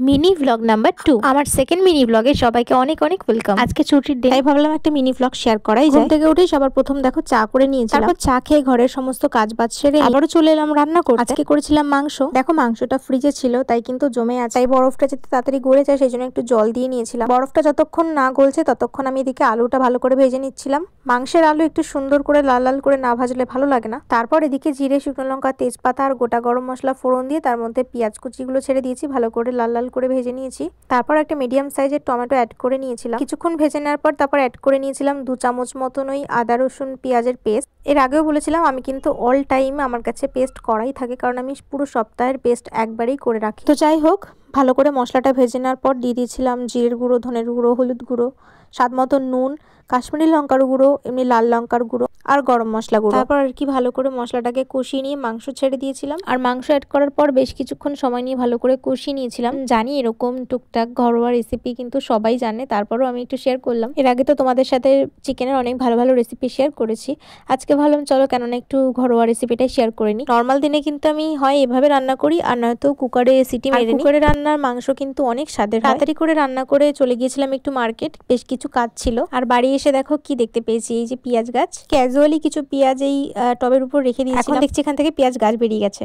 Mini blog number 2 আমার second mini ব্লগে সবাইকে অনেক অনেক ওয়েলকাম। আজকে ছুটির দিন, তাই ভাবলাম একটা মিনি ব্লগ শেয়ার করাই যায়। ঘুম থেকে উঠেই সবার প্রথম দেখো চা করে নিয়েছিলাম, তারপর চা খেয়ে ঘরের সমস্ত কাজ বাজ সেরে আবারও চলে এলাম রান্না করতে। আজকে করেছিলাম মাংস। দেখো মাংসটা ফ্রিজে ছিল তাই কিন্তু জমে আছে, তাই বরফটা যাতে তাড়াতাড়ি গলে যায় সেই জন্য একটু জল দিয়ে নিয়েছিলাম। বরফটা যতক্ষণ না গলছে ততক্ষণ আমি এদিকে আলুটা ভালো করে ভেজে নিচ্ছিলাম। মাংসের আলু একটু সুন্দর করে লাল লাল করে না ভাজলে ভালো লাগে না। তারপর এদিকে জিরে, শুকনো লঙ্কা, তেজপাতা আর গোটা গরম মশলা ফোড়ন দিয়ে তার মধ্যে পেঁয়াজ কুচিগুলো ছেড়ে দিয়েছি, ভালো করে লাল লাল করে ভেজে নিয়েছি। তারপর একটা মিডিয়াম সাইজের টমেটো অ্যাড করে নিয়েছিলাম। কিছুক্ষণ ভেজে নেওয়ার পর তারপর অ্যাড করে নিয়েছিলাম 2 চামচ মতন ওই আদা রসুন পেঁয়াজের পেস্ট। এর আগেও বলেছিলাম আমি কিন্তু অল টাইম আমার কাছে পেস্ট করাই থাকে, কারণ আমি পুরো সপ্তাহের পেস্ট একবারেই করে রাখি। তো যাই হোক, ভালো করে মশলাটা ভেজে নেওয়ার পর দিয়ে দিয়েছিলাম জিরের গুঁড়ো, ধনের গুঁড়ো, হলুদ গুঁড়ো, স্বাদ মতো নুন, কাশ্মীরি লঙ্কার গুঁড়ো, এমনি লাল লঙ্কার গুঁড়ো আর গরম মশলা গুঁড়ো। তারপর আর কি ভালো করে মশলাটাকে কষিয়ে নিয়ে মাংস ছেড়ে দিয়েছিলাম। আর মাংস অ্যাড করার পর বেশ কিছুক্ষণ সময় নিয়ে ভালো করে কষিয়ে নিয়েছিলাম। জানি এরকম টুকটাক ঘরোয়া রেসিপি কিন্তু সবাই জানে, তারপরও আমি একটু শেয়ার করলাম। এর আগে তো তোমাদের সাথে চিকেনের অনেক ভালো ভালো রেসিপি শেয়ার করেছি, আজকে ভাবলাম চলো কেননা একটু ঘরোয়া রেসিপিটাই শেয়ার করে নিই। নর্মাল দিনে কিন্তু আমি হয় এভাবে রান্না করি আর নয়তো কুকারে সিটি মেরে নিই। কুকারে রান্নার মাংস কিন্তু অনেক স্বাদের হয়। তাড়াতাড়ি করে রান্না করে চলে গিয়েছিলাম একটু মার্কেট, বেশ কিছু কাজ ছিল। আর বাড়ি এসে দেখো কি দেখতে পেয়েছি, এই যে পেঁয়াজ গাছ। ক্যাজুয়ালি কিছু পেঁয়াজ এই টবের উপর রেখে দিয়েছি, এখন দেখছি এখান থেকে পেঁয়াজ গাছ বেরিয়ে গেছে।